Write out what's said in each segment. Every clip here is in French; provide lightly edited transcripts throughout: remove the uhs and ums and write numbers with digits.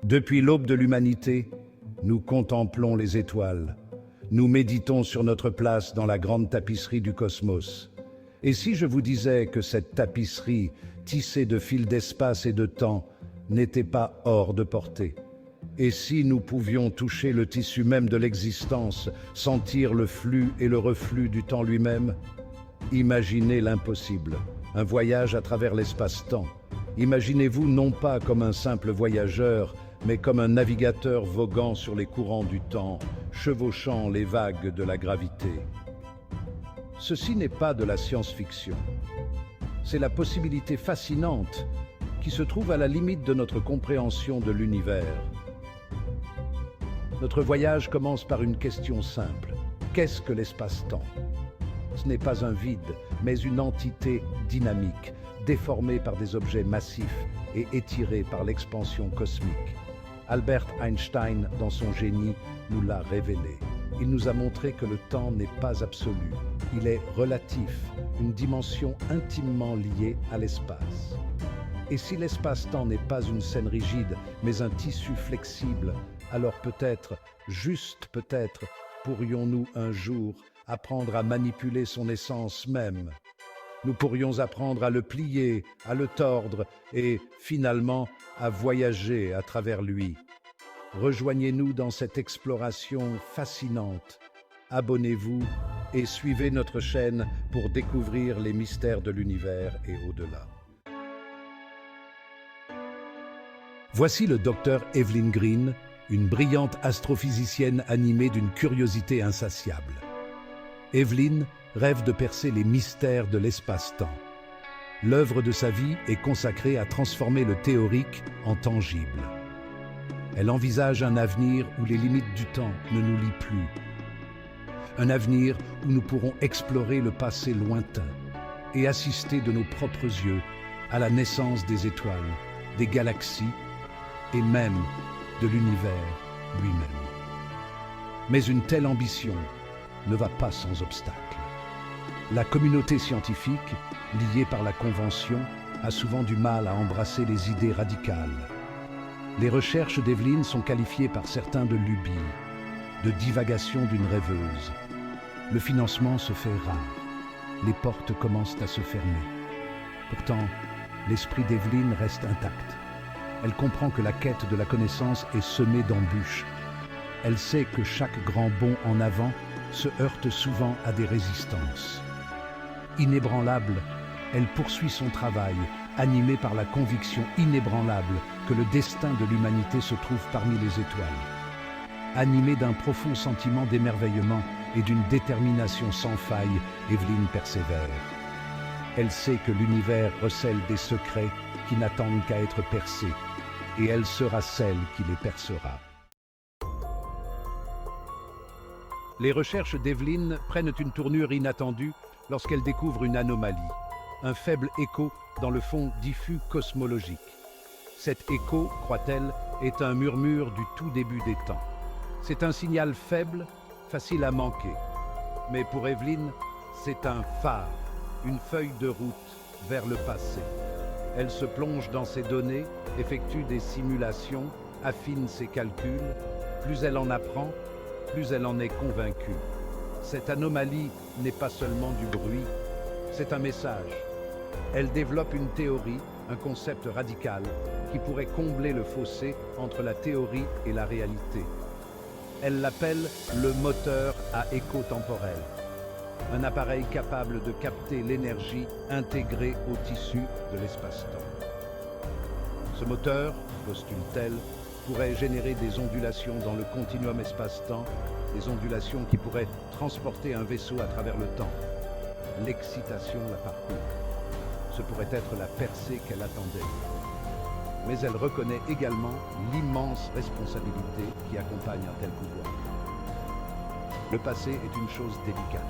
Depuis l'aube de l'humanité, nous contemplons les étoiles. Nous méditons sur notre place dans la grande tapisserie du cosmos. Et si je vous disais que cette tapisserie, tissée de fils d'espace et de temps, n'était pas hors de portée? Et si nous pouvions toucher le tissu même de l'existence, sentir le flux et le reflux du temps lui-même? Imaginez l'impossible, un voyage à travers l'espace-temps. Imaginez-vous non pas comme un simple voyageur, mais comme un navigateur voguant sur les courants du temps, chevauchant les vagues de la gravité. Ceci n'est pas de la science-fiction. C'est la possibilité fascinante qui se trouve à la limite de notre compréhension de l'univers. Notre voyage commence par une question simple. Qu'est-ce que l'espace-temps? Ce n'est pas un vide, mais une entité dynamique, déformée par des objets massifs et étirée par l'expansion cosmique. Albert Einstein, dans son génie, nous l'a révélé. Il nous a montré que le temps n'est pas absolu. Il est relatif, une dimension intimement liée à l'espace. Et si l'espace-temps n'est pas une scène rigide, mais un tissu flexible, alors peut-être, juste peut-être, pourrions-nous un jour apprendre à manipuler son essence même. Nous pourrions apprendre à le plier, à le tordre et, finalement, à voyager à travers lui. Rejoignez-nous dans cette exploration fascinante. Abonnez-vous et suivez notre chaîne pour découvrir les mystères de l'univers et au-delà. Voici le docteur Evelyn Green, une brillante astrophysicienne animée d'une curiosité insatiable. Evelyn rêve de percer les mystères de l'espace-temps. L'œuvre de sa vie est consacrée à transformer le théorique en tangible. Elle envisage un avenir où les limites du temps ne nous lient plus. Un avenir où nous pourrons explorer le passé lointain et assister de nos propres yeux à la naissance des étoiles, des galaxies et même de l'univers lui-même. Mais une telle ambition ne va pas sans obstacle. La communauté scientifique, liée par la Convention, a souvent du mal à embrasser les idées radicales. Les recherches d'Evelyn sont qualifiées par certains de lubie, de divagation d'une rêveuse. Le financement se fait rare. Les portes commencent à se fermer. Pourtant, l'esprit d'Evelyn reste intact. Elle comprend que la quête de la connaissance est semée d'embûches. Elle sait que chaque grand bond en avant se heurte souvent à des résistances. Inébranlable, elle poursuit son travail, animée par la conviction inébranlable que le destin de l'humanité se trouve parmi les étoiles. Animée d'un profond sentiment d'émerveillement et d'une détermination sans faille, Evelyn persévère. Elle sait que l'univers recèle des secrets qui n'attendent qu'à être percés, et elle sera celle qui les percera. Les recherches d'Evelyn prennent une tournure inattendue lorsqu'elle découvre une anomalie, un faible écho dans le fond diffus cosmologique. Cet écho, croit-elle, est un murmure du tout début des temps. C'est un signal faible, facile à manquer. Mais pour Evelyn, c'est un phare, une feuille de route vers le passé. Elle se plonge dans ses données, effectue des simulations, affine ses calculs. Plus elle en apprend, plus elle en est convaincue. Cette anomalie n'est pas seulement du bruit, c'est un message. Elle développe une théorie, un concept radical, qui pourrait combler le fossé entre la théorie et la réalité. Elle l'appelle le moteur à écho temporel, un appareil capable de capter l'énergie intégrée au tissu de l'espace-temps. Ce moteur, postule-t-elle, pourrait générer des ondulations dans le continuum espace-temps, des ondulations qui pourraient transporter un vaisseau à travers le temps. L'excitation la parcourt. Ce pourrait être la percée qu'elle attendait. Mais elle reconnaît également l'immense responsabilité qui accompagne un tel pouvoir. Le passé est une chose délicate.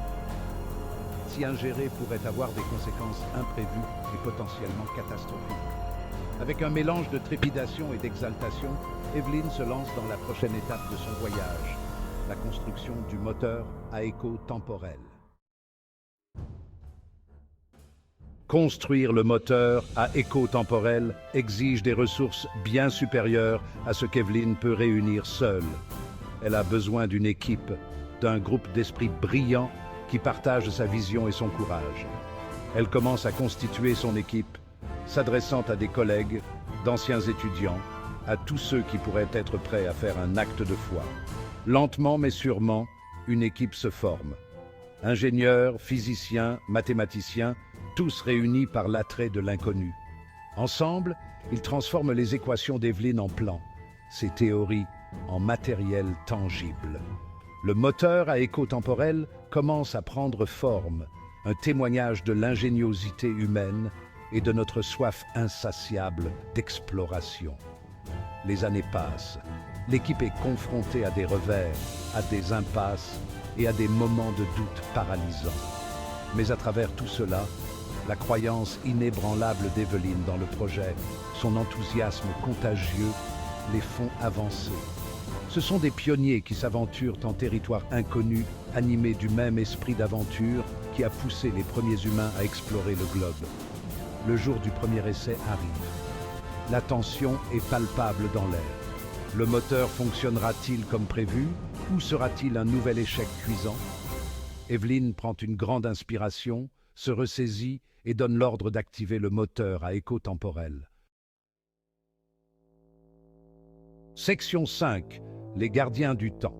S'y ingérer pourrait avoir des conséquences imprévues et potentiellement catastrophiques. Avec un mélange de trépidation et d'exaltation, Evelyn se lance dans la prochaine étape de son voyage, la construction du moteur à écho temporel. Construire le moteur à éco-temporel exige des ressources bien supérieures à ce qu'Evelyn peut réunir seule. Elle a besoin d'une équipe, d'un groupe d'esprits brillants qui partagent sa vision et son courage. Elle commence à constituer son équipe, s'adressant à des collègues, d'anciens étudiants, à tous ceux qui pourraient être prêts à faire un acte de foi. Lentement mais sûrement, une équipe se forme. Ingénieurs, physiciens, mathématiciens, tous réunis par l'attrait de l'inconnu. Ensemble, ils transforment les équations d'Evelyn en plans, ses théories en matériel tangible. Le moteur à éco-temporel commence à prendre forme, un témoignage de l'ingéniosité humaine et de notre soif insatiable d'exploration. Les années passent, l'équipe est confrontée à des revers, à des impasses et à des moments de doute paralysants. Mais à travers tout cela, la croyance inébranlable d'Evelyn dans le projet, son enthousiasme contagieux, les font avancer. Ce sont des pionniers qui s'aventurent en territoire inconnu, animés du même esprit d'aventure qui a poussé les premiers humains à explorer le globe. Le jour du premier essai arrive. La tension est palpable dans l'air. Le moteur fonctionnera-t-il comme prévu ou sera-t-il un nouvel échec cuisant? Evelyn prend une grande inspiration, se ressaisit et donne l'ordre d'activer le moteur à éco-temporel. Section 5. Les gardiens du temps.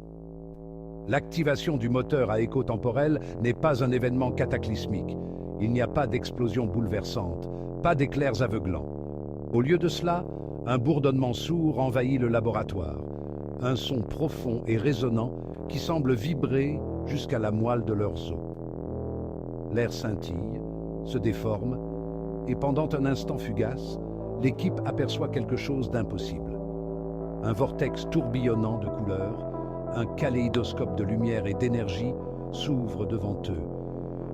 L'activation du moteur à éco-temporel n'est pas un événement cataclysmique. Il n'y a pas d'explosion bouleversante, pas d'éclairs aveuglants. Au lieu de cela, un bourdonnement sourd envahit le laboratoire. Un son profond et résonnant qui semble vibrer jusqu'à la moelle de leurs os. L'air scintille, se déforme, et pendant un instant fugace, l'équipe aperçoit quelque chose d'impossible. Un vortex tourbillonnant de couleurs, un kaléidoscope de lumière et d'énergie s'ouvre devant eux.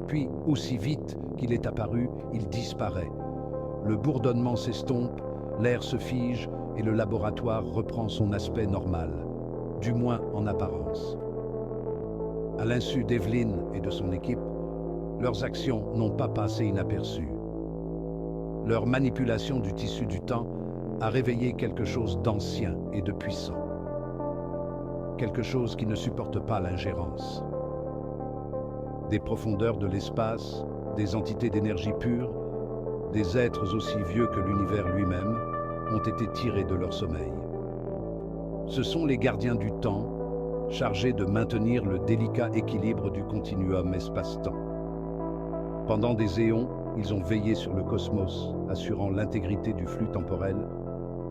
Puis, aussi vite qu'il est apparu, il disparaît. Le bourdonnement s'estompe, l'air se fige et le laboratoire reprend son aspect normal, du moins en apparence. À l'insu d'Evelyn et de son équipe, leurs actions n'ont pas passé inaperçues. Leur manipulation du tissu du temps a réveillé quelque chose d'ancien et de puissant. Quelque chose qui ne supporte pas l'ingérence. Des profondeurs de l'espace, des entités d'énergie pure, des êtres aussi vieux que l'univers lui-même, ont été tirés de leur sommeil. Ce sont les gardiens du temps, chargés de maintenir le délicat équilibre du continuum espace-temps. Pendant des éons, ils ont veillé sur le cosmos, assurant l'intégrité du flux temporel,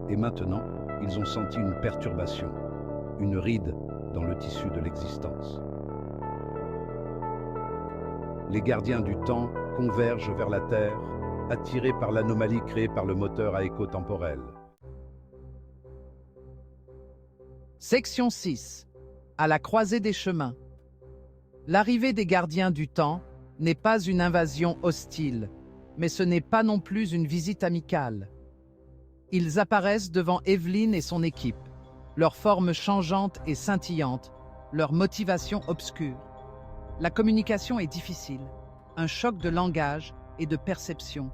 et maintenant, ils ont senti une perturbation, une ride dans le tissu de l'existence. Les gardiens du temps convergent vers la Terre, attirés par l'anomalie créée par le moteur à éco-temporel. Section 6. À la croisée des chemins. L'arrivée des gardiens du temps n'est pas une invasion hostile, mais ce n'est pas non plus une visite amicale. Ils apparaissent devant Evelyn et son équipe, leur forme changeante et scintillante, leur motivation obscure. La communication est difficile, un choc de langage et de perception,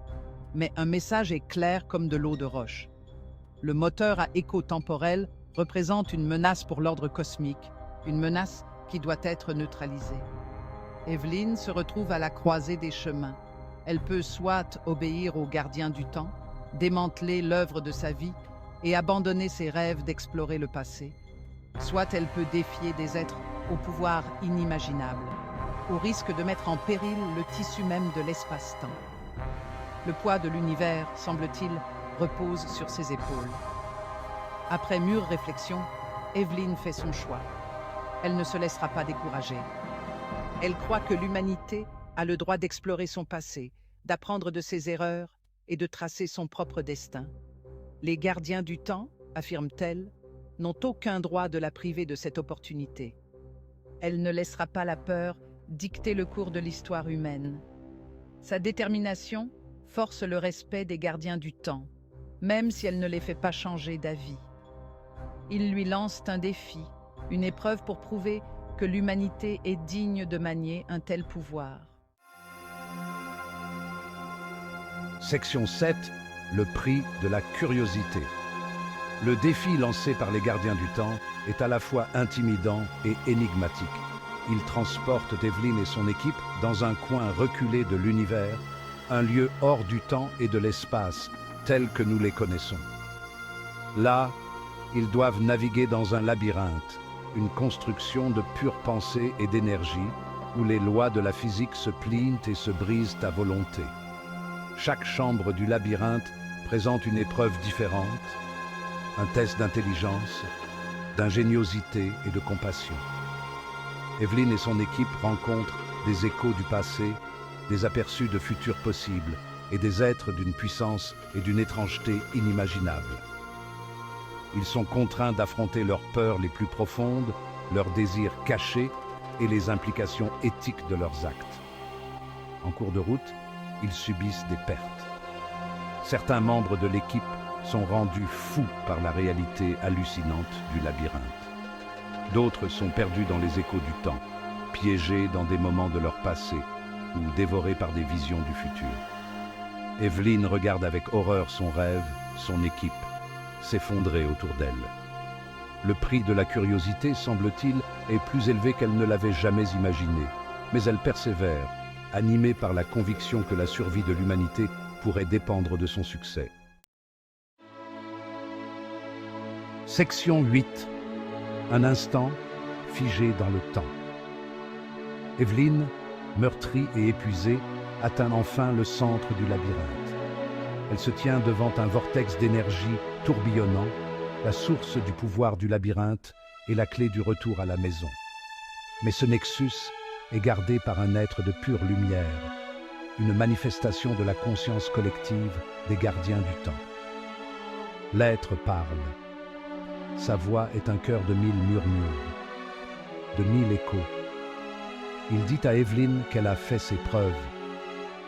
mais un message est clair comme de l'eau de roche. Le moteur à éco-temporel représente une menace pour l'ordre cosmique, une menace qui doit être neutralisée. Evelyn se retrouve à la croisée des chemins. Elle peut soit obéir aux gardiens du temps, démanteler l'œuvre de sa vie et abandonner ses rêves d'explorer le passé, soit elle peut défier des êtres au pouvoir inimaginable, au risque de mettre en péril le tissu même de l'espace-temps. Le poids de l'univers, semble-t-il, repose sur ses épaules. Après mûre réflexion, Evelyn fait son choix. Elle ne se laissera pas décourager. Elle croit que l'humanité a le droit d'explorer son passé, d'apprendre de ses erreurs et de tracer son propre destin. Les gardiens du temps, affirme-t-elle, n'ont aucun droit de la priver de cette opportunité. Elle ne laissera pas la peur dicter le cours de l'histoire humaine. Sa détermination force le respect des gardiens du temps, même si elle ne les fait pas changer d'avis. Ils lui lancent un défi, une épreuve pour prouver que l'humanité est digne de manier un tel pouvoir. Section 7. Le prix de la curiosité. Le défi lancé par les gardiens du temps est à la fois intimidant et énigmatique. Il transporte Evelyn et son équipe dans un coin reculé de l'univers, un lieu hors du temps et de l'espace, tels que nous les connaissons. Là, ils doivent naviguer dans un labyrinthe, une construction de pure pensée et d'énergie, où les lois de la physique se plient et se brisent à volonté. Chaque chambre du labyrinthe présente une épreuve différente, un test d'intelligence, d'ingéniosité et de compassion. Evelyn et son équipe rencontrent des échos du passé, des aperçus de futurs possibles et des êtres d'une puissance et d'une étrangeté inimaginables. Ils sont contraints d'affronter leurs peurs les plus profondes, leurs désirs cachés et les implications éthiques de leurs actes. En cours de route, ils subissent des pertes. Certains membres de l'équipe sont rendus fous par la réalité hallucinante du labyrinthe. D'autres sont perdus dans les échos du temps, piégés dans des moments de leur passé ou dévorés par des visions du futur. Evelyn regarde avec horreur son rêve, son équipe, s'effondrer autour d'elle. Le prix de la curiosité, semble-t-il, est plus élevé qu'elle ne l'avait jamais imaginé, mais elle persévère, animée par la conviction que la survie de l'humanité pourrait dépendre de son succès. Section 8. Un instant figé dans le temps. Evelyn, meurtrie et épuisée, atteint enfin le centre du labyrinthe. Elle se tient devant un vortex d'énergie tourbillonnant, la source du pouvoir du labyrinthe et la clé du retour à la maison. Mais ce nexus est gardé par un être de pure lumière, une manifestation de la conscience collective des gardiens du temps. L'être parle. Sa voix est un chœur de 1000 murmures, de 1000 échos. Il dit à Evelyn qu'elle a fait ses preuves,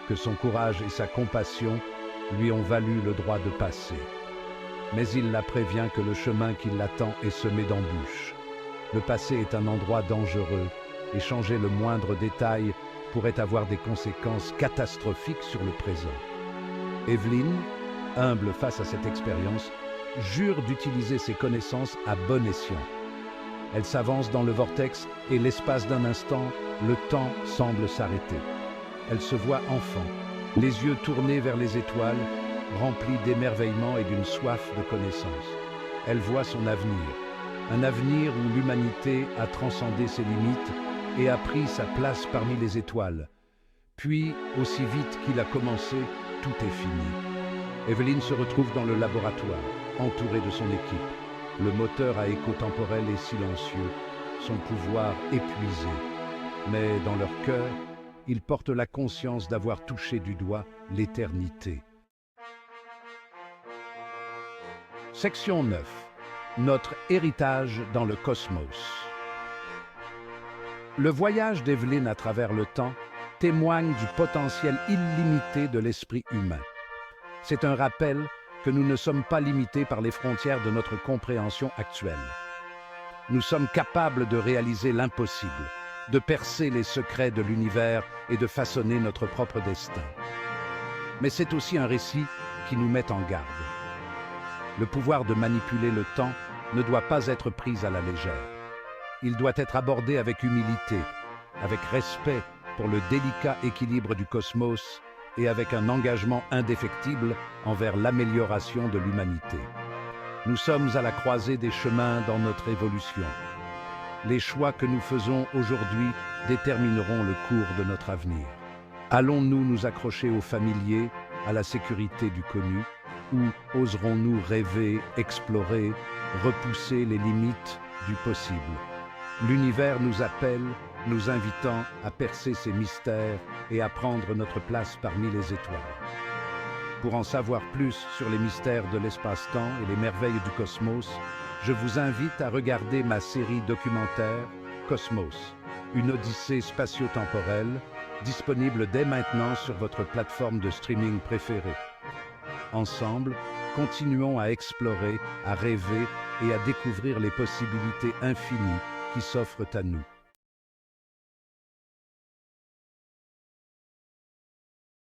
que son courage et sa compassion lui ont valu le droit de passer. Mais il la prévient que le chemin qui l'attend est semé d'embûches. Le passé est un endroit dangereux et changer le moindre détail pourrait avoir des conséquences catastrophiques sur le présent. Evelyn, humble face à cette expérience, jure d'utiliser ses connaissances à bon escient. Elle s'avance dans le vortex et l'espace d'un instant, le temps semble s'arrêter. Elle se voit enfant, les yeux tournés vers les étoiles, remplie d'émerveillement et d'une soif de connaissance. Elle voit son avenir, un avenir où l'humanité a transcendé ses limites et a pris sa place parmi les étoiles. Puis, aussi vite qu'il a commencé, tout est fini. Evelyn se retrouve dans le laboratoire, entourée de son équipe. Le moteur à écho temporel est silencieux, son pouvoir épuisé. Mais dans leur cœur, ils portent la conscience d'avoir touché du doigt l'éternité. Section 9. Notre héritage dans le cosmos. Le voyage d'Evelyn à travers le temps témoigne du potentiel illimité de l'esprit humain. C'est un rappel que nous ne sommes pas limités par les frontières de notre compréhension actuelle. Nous sommes capables de réaliser l'impossible, de percer les secrets de l'univers et de façonner notre propre destin. Mais c'est aussi un récit qui nous met en garde. Le pouvoir de manipuler le temps ne doit pas être pris à la légère. Il doit être abordé avec humilité, avec respect pour le délicat équilibre du cosmos et avec un engagement indéfectible envers l'amélioration de l'humanité. Nous sommes à la croisée des chemins dans notre évolution. Les choix que nous faisons aujourd'hui détermineront le cours de notre avenir. Allons-nous nous accrocher au familier, à la sécurité du connu, ou oserons-nous rêver, explorer, repousser les limites du possible? L'univers nous appelle, nous invitant à percer ses mystères et à prendre notre place parmi les étoiles. Pour en savoir plus sur les mystères de l'espace-temps et les merveilles du cosmos, je vous invite à regarder ma série documentaire Cosmos, une odyssée spatio-temporelle, disponible dès maintenant sur votre plateforme de streaming préférée. Ensemble, continuons à explorer, à rêver et à découvrir les possibilités infinies qui s'offrent à nous.